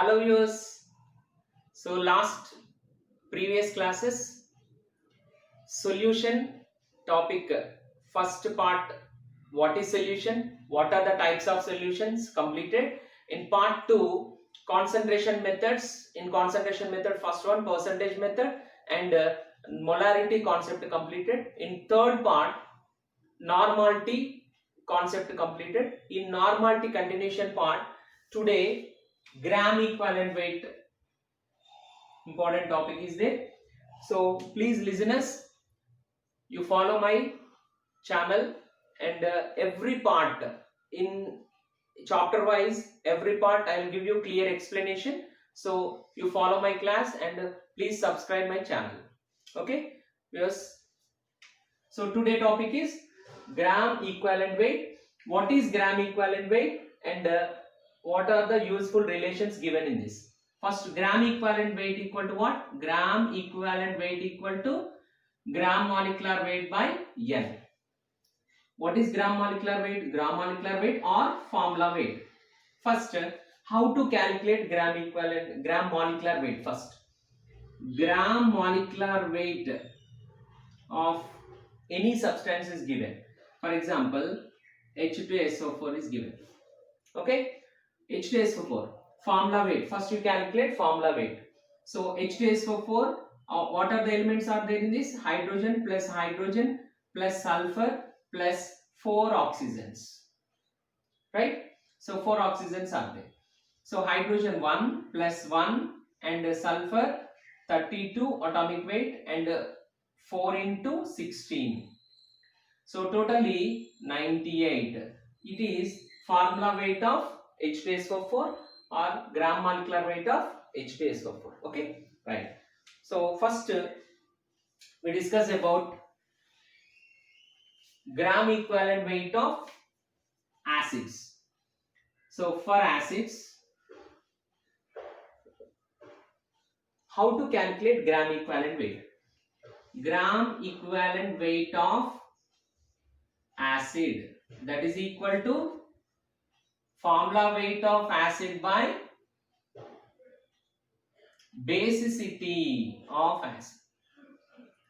Hello viewers. So last previous classes solution topic first part, what is solution, what are the types of solutions, completed. In part 2, concentration methods. In concentration method, first one percentage method and molarity concept completed. In third part, normality concept completed. In normality continuation part, today gram equivalent weight important topic is there. So please listeners, you follow my channel and every part in chapter wise, every part I will give you clear explanation. So you follow my class and please subscribe my channel. Okay, yes. So today topic is gram equivalent weight. What is gram equivalent weight and what are the useful relations given in this? First, gram equivalent weight equal to what? Gram equivalent weight equal to gram molecular weight by N. What is gram molecular weight? Gram molecular weight or formula weight. First, how to calculate gram molecular weight? First, gram molecular weight of any substance is given. For example, H2SO4 is given. Okay, H2SO4 formula weight. First you calculate formula weight. So H2SO4, what are the elements are there in this? Hydrogen plus sulfur plus 4 oxygens. Right? So 4 oxygens are there. So hydrogen 1 plus 1 and sulfur 32 atomic weight and 4 into 16. So totally 98. It is formula weight of H2SO4 or gram molecular weight of H2SO4. Okay, right. So first we discuss about gram equivalent weight of acids. So for acids, how to calculate gram equivalent weight? Gram equivalent weight of acid, that is equal to formula weight of acid by basicity of acid.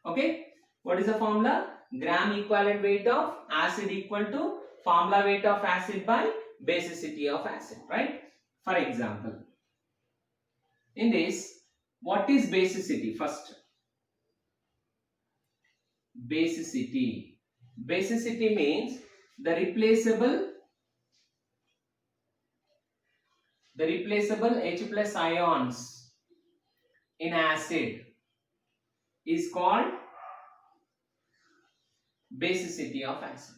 Okay, what is the formula? Gram equivalent weight of acid equal to formula weight of acid by basicity of acid, right? For example, in this, what is basicity? First, basicity means the replaceable H plus ions in acid is called basicity of acid.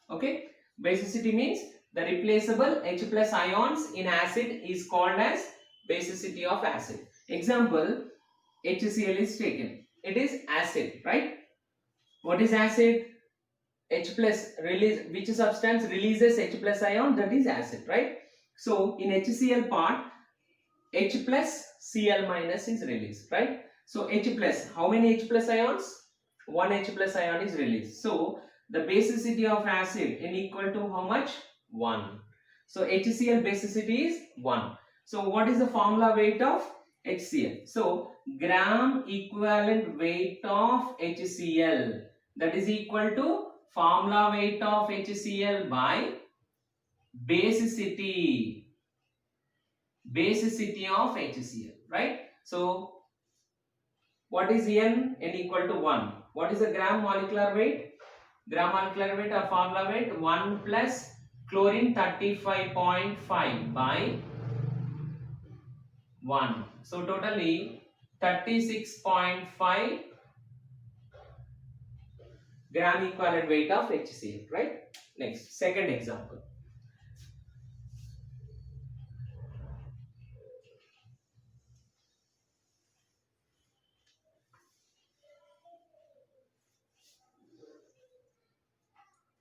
Okay, basicity means the replaceable H plus ions in acid is called as basicity of acid. Example, HCl is taken. It is acid, right? What is acid? H plus release, which substance releases H plus ion? That is acid, right? So in HCl part, H plus Cl minus is released, right? So H plus, how many H plus ions? 1 H plus ion is released. So the basicity of acid N equal to how much? 1. So HCl basicity is 1. So what is the formula weight of HCl? So gram equivalent weight of HCl, that is equal to formula weight of HCl by basicity of HCl, right? So what is N? N equal to 1. What is the gram molecular weight? Gram molecular weight or formula weight 1 plus chlorine 35.5 by 1. So totally 36.5 gram equivalent weight of HCl, right? Next, second example.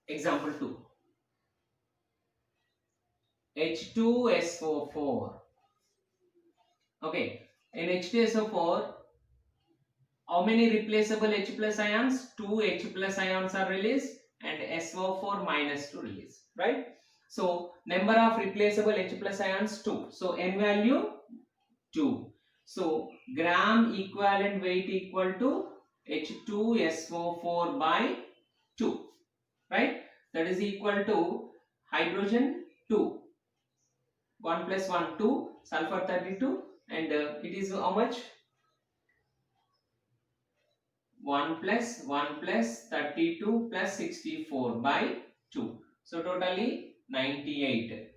Example 2. H2SO4. Okay, in H2SO4, how many replaceable H plus ions? 2 H plus ions are released and SO4 minus 2 released, right? So number of replaceable H plus ions 2. So N value 2. So gram equivalent weight equal to H2SO4 by 2, right? That is equal to hydrogen 2, 1 plus 1 2, sulfur 32, and it is how much? 1 plus 1 plus 32 plus 64 by 2. So totally 98.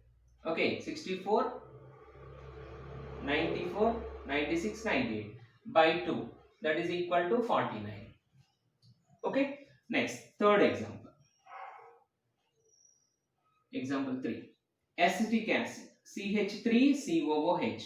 Okay, 64, 94, 96, 98 by 2. That is equal to 49. Okay, next, third example. Example 3. Acetic acid, CH3COOH.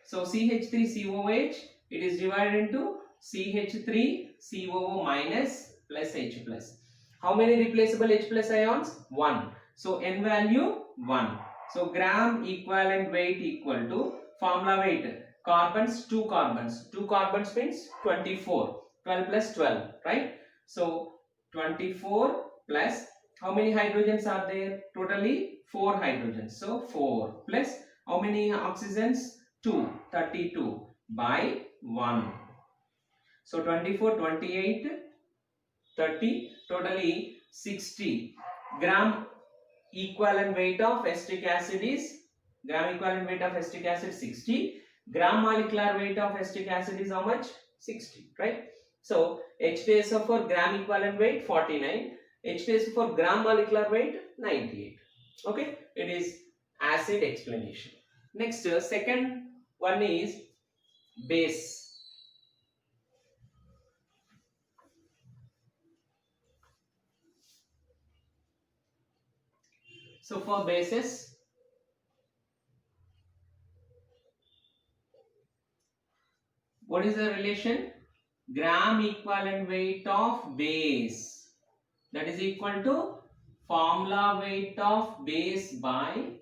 So CH3COOH, it is divided into CH3COO minus plus H plus. How many replaceable H plus ions? 1. So N value 1. So gram equivalent weight equal to formula weight. Carbons, 2 carbons. 2 carbons means 24. 12 plus 12, right? So 24 plus how many hydrogens are there? Totally 4 hydrogens. So 4 plus how many oxygens? 2. 32 by 1. So 24, 28, 30, totally 60. Gram equivalent weight of acetic acid is 60. Gram molecular weight of acetic acid is how much? 60, right? So H2SO4 gram equivalent weight 49. H2SO4 gram molecular weight 98. Okay, it is acid explanation. Next, second one is base. So for bases, what is the relation? Gram equivalent weight of base, that is equal to formula weight of base by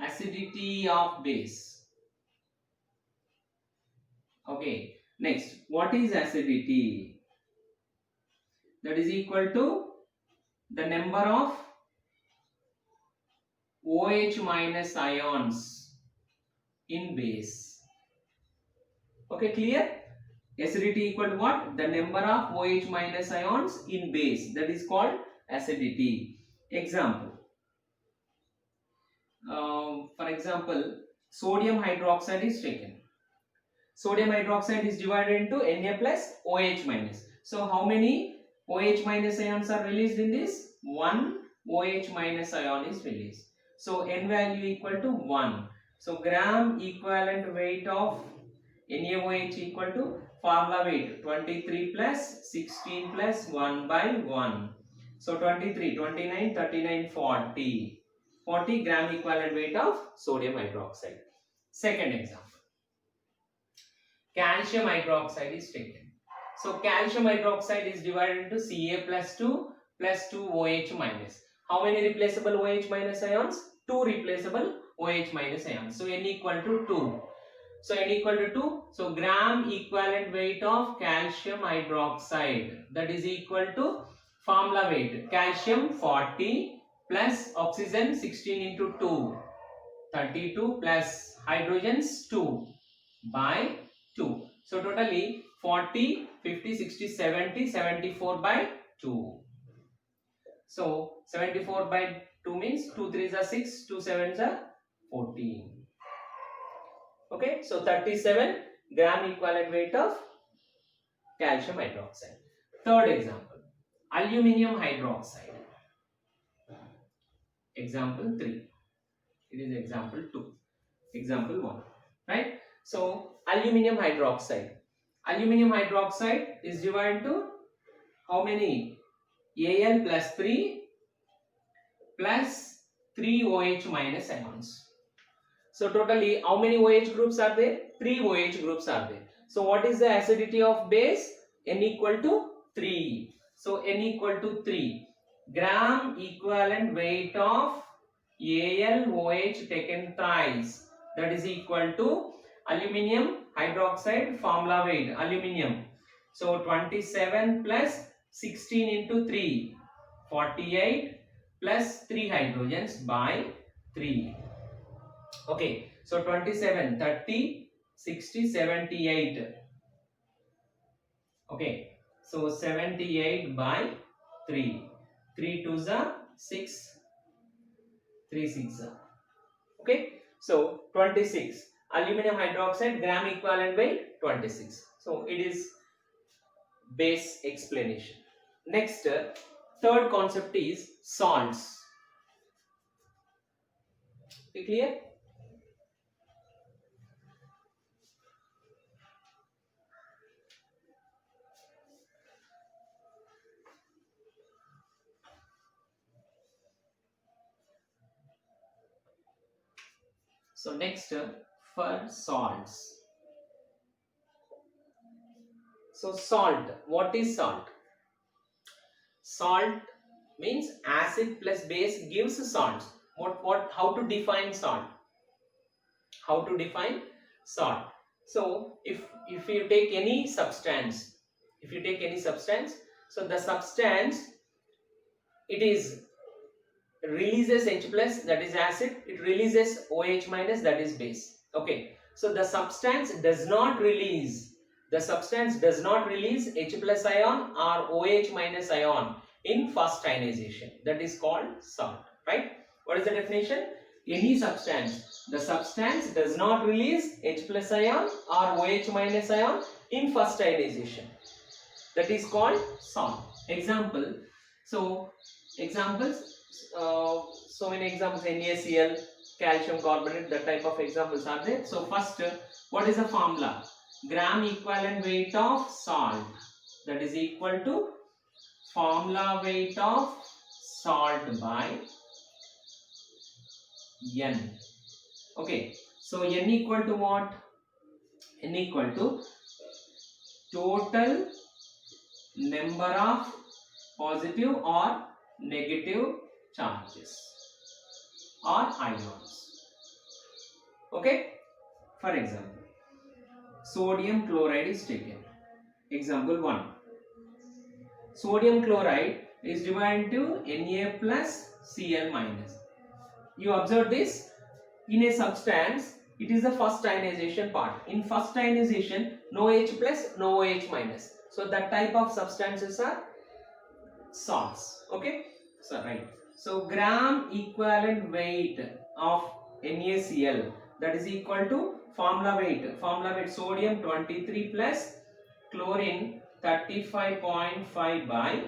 acidity of base. Okay, next, what is acidity? That is equal to the number of OH minus ions in base. Okay, clear? Acidity equal to what? The number of OH minus ions in base. That is called acidity. Example. For example, sodium hydroxide is taken. Sodium hydroxide is divided into Na plus OH minus. So how many OH minus ions are released in this? 1 OH minus ion is released. So N value equal to 1. So gram equivalent weight of NaOH equal to formula weight 23 plus 16 plus 1 by 1. So 23, 29, 39, 40. 40 gram equivalent weight of sodium hydroxide. Second example. Calcium hydroxide is taken. So calcium hydroxide is divided into Ca plus 2 OH minus. How many replaceable OH minus ions? 2 replaceable OH minus ions. So N equal to 2. So N equal to 2. So gram equivalent weight of calcium hydroxide, that is equal to formula weight. Calcium 40 plus oxygen 16 into 2. 32 plus hydrogens 2 by 2. So totally 40, 50, 60, 70, 74 by 2. So 74 by 2 means 2 3s are 6, 2 7s are 14. Okay, so 37 gram equivalent weight of calcium hydroxide. Third example, aluminium hydroxide. Example 3. It is example 2. Example 1. Right? So aluminium hydroxide. Aluminium hydroxide is divided to how many? Al plus 3 plus 3 OH minus ions. So totally how many OH groups are there? 3 OH groups are there. So what is the acidity of base? N equal to 3. So N equal to 3. Gram equivalent weight of AlOH taken thrice, that is equal to aluminium hydroxide formula weight aluminium. So 27 plus 16 into 3, 48 plus 3 hydrogens by 3. Okay, so 27, 30, 60, 78. Okay, so 78 by 3. 3 2s are 6, 3 6 are. Okay, so 26. Aluminum hydroxide gram equivalent weight 26. So it is base explanation. Next, third concept is salts. Okay, clear? So next, for salts. So salt, what is salt? Salt means acid plus base gives salts. How to define salt? How to define salt? So if you take any substance, so the substance, it is releases H plus, that is acid, it releases OH minus, that is base. Okay, so the substance does not release H plus ion or OH minus ion in first ionization. That is called salt, right? What is the definition? Any substance, the substance does not release H plus ion or OH minus ion in first ionization. That is called salt. Example, so examples, so many examples: NaCl, calcium carbonate, that type of examples are there. So first, what is the formula? Gram equivalent weight of salt, that is equal to formula weight of salt by N. Okay, so N equal to what? N equal to total number of positive or negative charges or ions. Okay, for example, sodium chloride is taken. Example 1. Sodium chloride is divided into Na plus Cl minus. You observe this, in a substance, it is the first ionization part. In first ionization, no H plus, no OH minus. So that type of substances are salts. Okay, so right. So gram equivalent weight of NaCl, that is equal to formula weight sodium 23 plus chlorine 35.5 by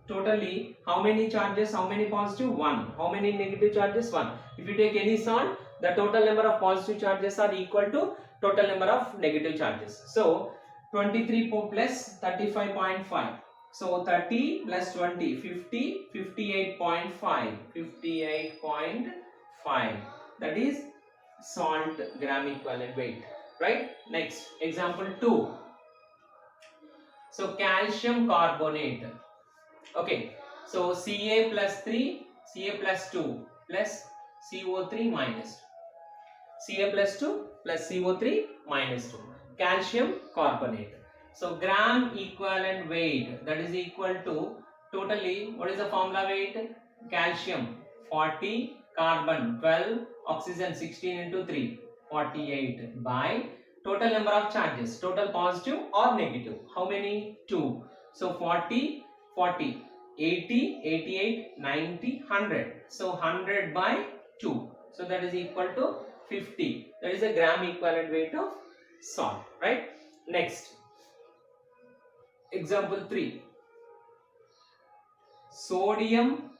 totally how many charges, how many positive? 1. How many negative charges? 1. If you take any salt, the total number of positive charges are equal to total number of negative charges. So 23 plus 35.5. So 30 plus 20, 50, 58.5, 58.5. That is salt gram equivalent weight, right? Next, example 2. So calcium carbonate. Okay, so Ca plus 3, Ca plus 2 plus CO3 minus 2. Ca plus 2 plus CO3 minus 2. Calcium carbonate. So gram equivalent weight, that is equal to totally, what is the formula weight? Calcium 40, carbon 12, oxygen 16 into 3, 48 by total number of charges, total positive or negative. How many? 2. So 40, 40, 80, 88, 90, 100. So 100 by 2. So that is equal to 50. That is a gram equivalent weight of salt, right? Next, example 3. Sodium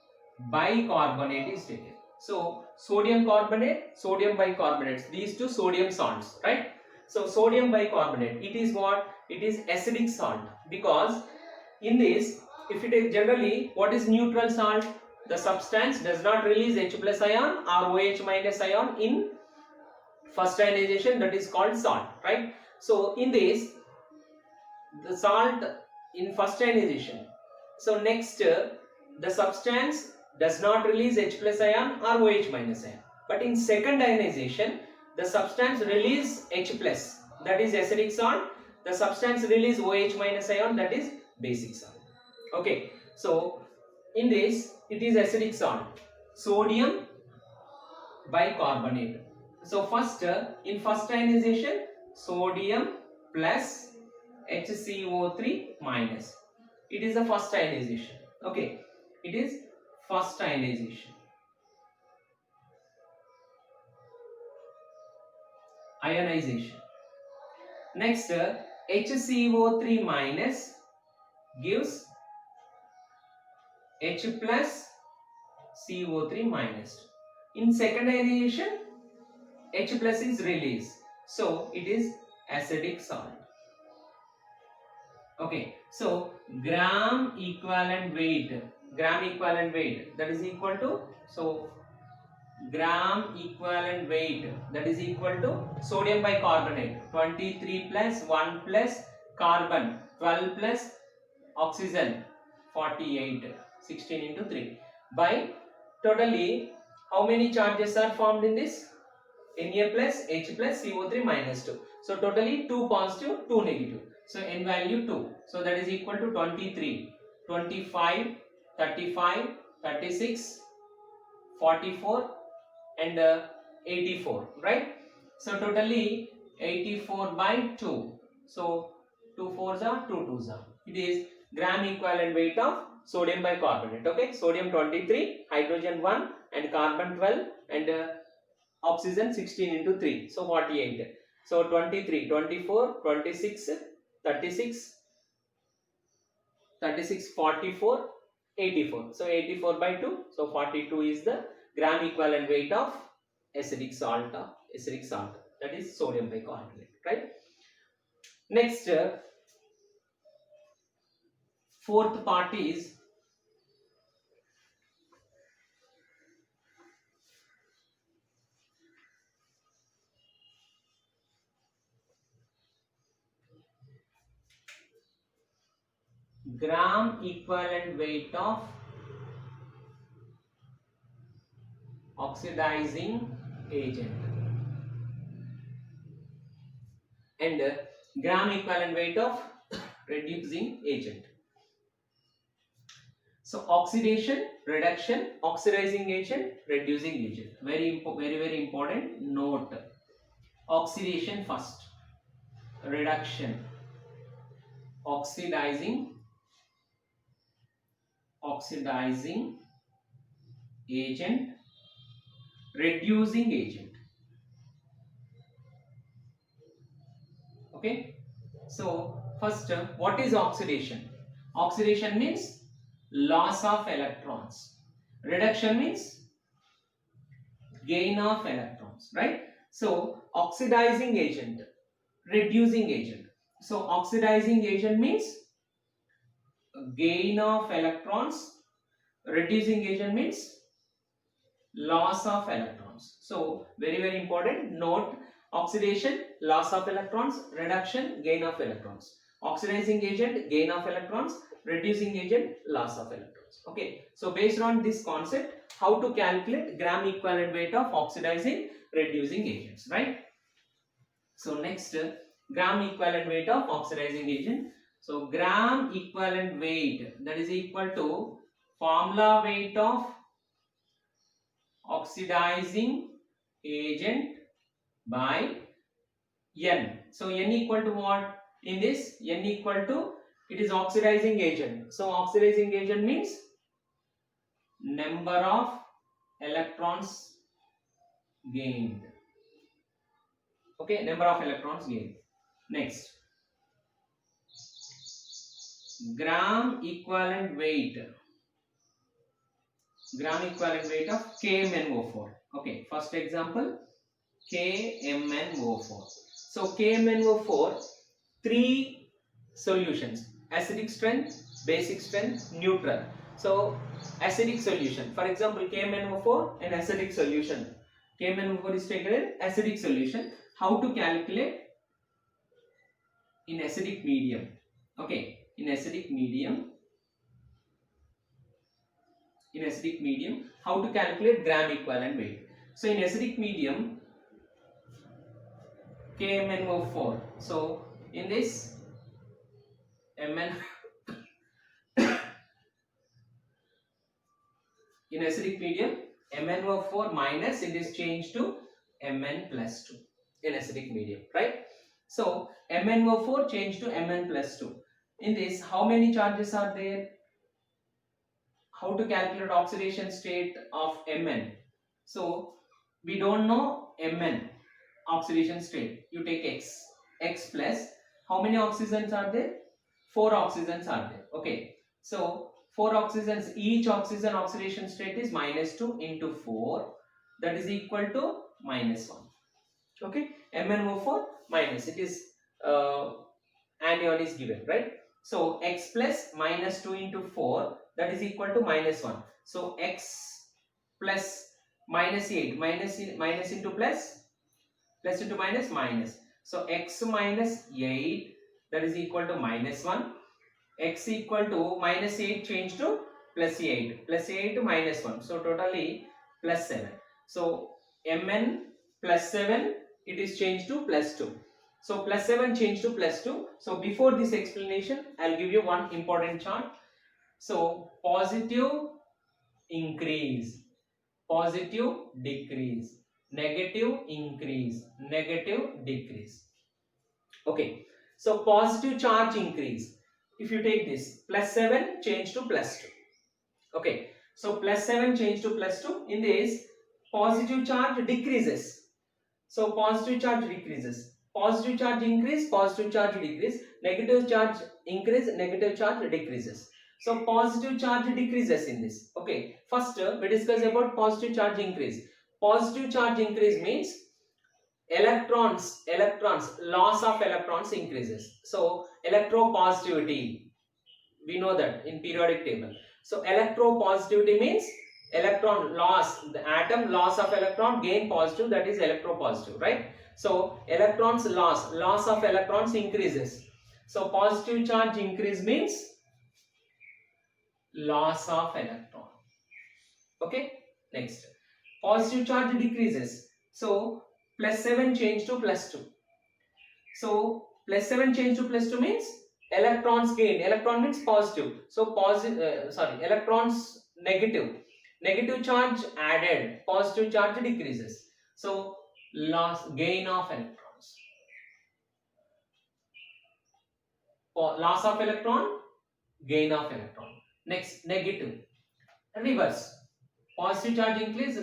bicarbonate is taken. So sodium carbonate, sodium bicarbonate, these two sodium salts, right? So sodium bicarbonate, it is what? It is acidic salt, because in this, if you take generally, what is neutral salt? The substance does not release H plus ion or OH minus ion in first ionization, that is called salt, right? So in this, the salt in first ionization. So next, the substance does not release H plus ion or OH minus ion. But in second ionization, the substance release H plus, that is acidic salt. The substance release OH minus ion, that is basic salt. Okay, so In this, it is acidic salt, sodium bicarbonate. So first, in first ionization, sodium plus HCO3 minus. It is the first ionization. Okay, it is first ionization. Ionization. Next, HCO3 minus gives H plus CO3 minus. In second ionization, H plus is released. So it is acidic salt. Okay, so gram equivalent weight that is equal to, so gram equivalent weight that is equal to sodium bicarbonate 23 plus 1 plus carbon 12 plus oxygen 48, 16 into 3 by totally how many charges are formed in this? Na plus H plus CO3 minus 2. So totally 2 positive, 2 negative. So n value 2. So that is equal to 23, 25, 35, 36, 44 and 84, right? So totally 84 by 2. So 2 4s are 2 2s are. It is gram equivalent weight of sodium bicarbonate. Okay, sodium 23, hydrogen 1 and carbon 12 and oxygen 16 into 3, so 48. So 23, 24, 26, 36, 36, 44, 84. So 84 by 2, so 42 is the gram equivalent weight of acidic salt, that is sodium bicarbonate, right? Next, fourth part is gram equivalent weight of oxidizing agent and gram equivalent weight of reducing agent. So oxidation, reduction, oxidizing agent, reducing agent. Very important note. Oxidation first, reduction, oxidizing agent, reducing agent. Okay. So first, what is oxidation? Oxidation means loss of electrons. Reduction means gain of electrons, right? So oxidizing agent, reducing agent. So oxidizing agent means gain of electrons, reducing agent means loss of electrons. So very important note: oxidation, loss of electrons; reduction, gain of electrons. Oxidizing agent, gain of electrons; reducing agent, loss of electrons. Okay, so based on this concept, how to calculate gram equivalent weight of oxidizing, reducing agents, right? So next, gram equivalent weight of oxidizing agent. So gram equivalent weight, that is equal to formula weight of oxidizing agent by N. So N equal to what? In this, N equal to, it is oxidizing agent. So oxidizing agent means number of electrons gained. Okay, number of electrons gained. Next, gram equivalent weight of KMnO4. Okay, first example, KMnO4. So KMnO4, 3 solutions: acidic strength, basic strength, neutral. So acidic solution, for example, KMnO4 an acidic solution. KMnO4 is taken in acidic solution. How to calculate in acidic medium? Okay, in acidic medium, how to calculate gram equivalent weight? So in acidic medium, KMnO4. So in this Mn in acidic medium, MnO4 minus, it is changed to Mn plus 2 in acidic medium, right? So MnO4 changed to Mn plus 2. In this, how many charges are there? How to calculate oxidation state of Mn? So we don't know Mn oxidation state. You take X plus, how many oxygens are there? 4 oxygens are there. Okay, so 4 oxygens, each oxygen oxidation state is minus 2 into 4, that is equal to minus 1. Okay, MnO4 minus, it is anion is given, right? So X plus minus 2 into 4, that is equal to minus 1. So X plus minus 8, minus into plus, plus into minus, minus. So X minus 8, that is equal to minus 1. X equal to minus 8 change to plus 8. Plus 8 to minus 1. So totally plus 7. So Mn plus 7, it is changed to plus 2. So plus 7 changed to plus 2. So before this explanation, I'll give you one important chart. So positive increase, positive decrease, negative increase, negative decrease. Okay, so positive charge increase. If you take this, plus 7 change to plus 2. Okay, so plus 7 change to plus 2. In this, positive charge decreases. So positive charge decreases. Positive charge increase, positive charge decrease. Negative charge increase, negative charge decreases. So positive charge decreases in this. Okay, first we discuss about positive charge increase. Positive charge increase means electrons, loss of electrons increases. So electropositivity, we know that in periodic table. So electropositivity means electron loss, the atom loss of electron, gain positive, that is electropositive, right? So electrons loss of electrons increases. So positive charge increase means loss of electron. Okay, next, positive charge decreases. So plus 7 change to plus 2. So plus 7 change to plus 2 means electrons gain. Electron means positive. So electrons negative. Negative charge added. Positive charge decreases. So gain of electrons. Loss of electron, gain of electron. Next, negative. Reverse. Positive charge increase,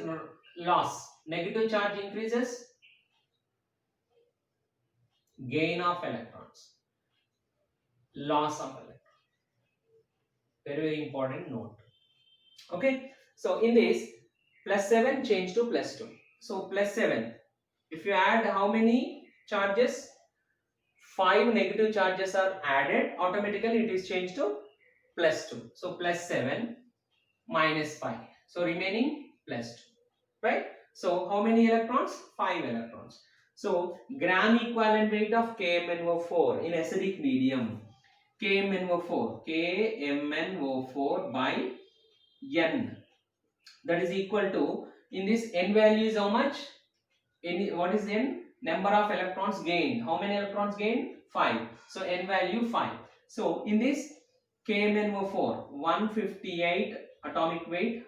loss. Negative charge increases, gain of electrons, loss of electrons. Very important note. Okay, so in this, plus 7 change to plus 2. So plus 7, if you add how many charges? 5 negative charges are added, automatically it is changed to plus 2. So plus 7 minus 5. So remaining plus 2, right? So how many electrons? 5 electrons. So gram equivalent weight of KMnO4 in acidic medium. KMnO4 by N, that is equal to, in this N value is how much? What is N? Number of electrons gained. How many electrons gained? 5. So N value 5. So in this KMnO4 158 atomic weight,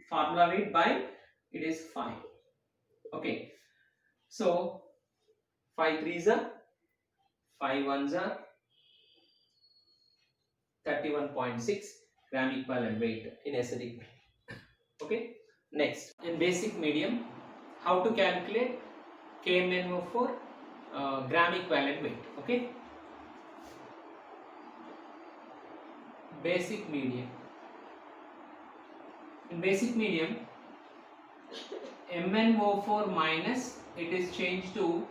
formula weight by, it is 5. Okay, so 5 3s are 5 1s are 31.6 gram equivalent weight in acidic. Okay, next, in basic medium, how to calculate KMnO4 gram equivalent weight. Okay, basic medium. In basic medium, MnO4 minus, it is changed to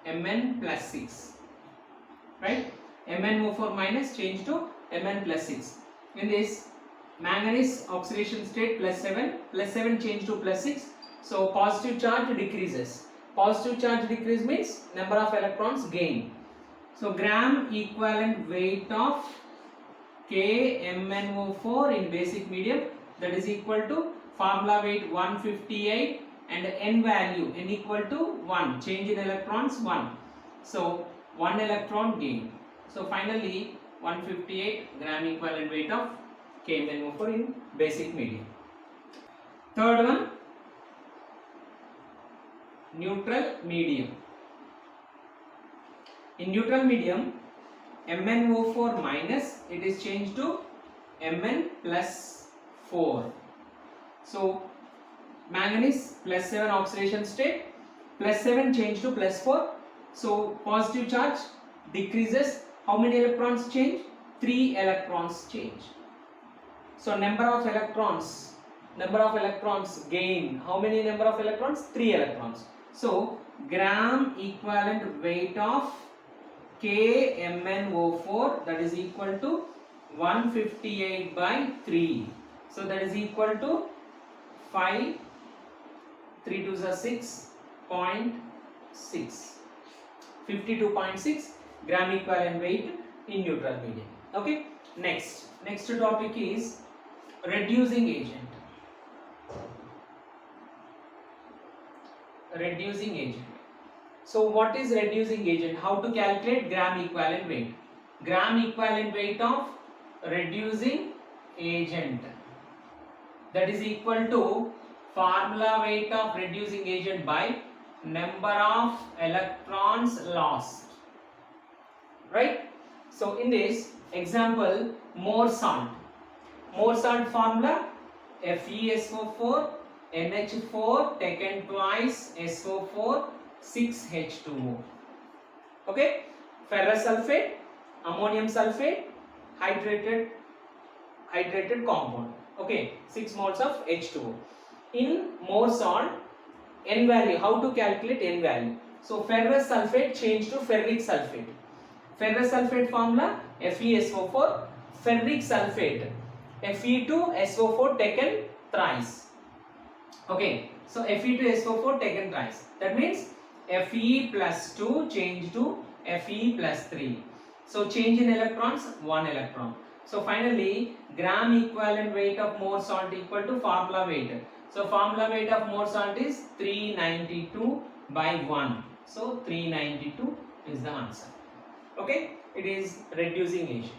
Mn plus 6, right? MnO4 minus changed to Mn plus 6. In this, manganese oxidation state plus 7 change to plus 6. So positive charge decreases. Positive charge decrease means number of electrons gain. So gram equivalent weight of KMnO4 in basic medium, that is equal to formula weight 158 and N value, N equal to 1, change in electrons 1. So 1 electron gain. So finally 158 gram equivalent weight of KMnO4 in basic medium. Third one, neutral medium. In neutral medium, MnO4 minus, it is changed to Mn plus 4. So manganese plus 7 oxidation state, plus 7 changed to plus 4. So positive charge decreases. How many electrons change? 3 electrons change. So number of electrons gain. How many number of electrons? 3 electrons. So gram equivalent weight of KMnO4, that is equal to 158 by 3. So that is equal to 5, 3 to the 6.6, 52.6 gram equivalent weight in neutral medium. Okay. Next topic is reducing agent. Reducing agent. So what is reducing agent? How to calculate gram equivalent weight? Gram equivalent weight of reducing agent, that is equal to formula weight of reducing agent by number of electrons lost. Right? So in this example, more salt formula FeSO4 NH4 taken twice SO4 6H2O. Okay, ferrous sulfate, ammonium sulfate, hydrated compound. Okay, 6 moles of H2O. In more salt, N value, how to calculate N value? So ferrous sulfate changed to ferric sulfate. Ferrous sulfate formula FeSO4, ferric sulfate Fe2SO4 taken thrice. Okay, so Fe2SO4 taken thrice. That means Fe plus 2 change to Fe plus 3. So change in electrons, 1 electron. So finally, gram equivalent weight of more salt equal to formula weight. So formula weight of more salt is 392 by 1. So 392 is the answer. Okay, it is reducing agent.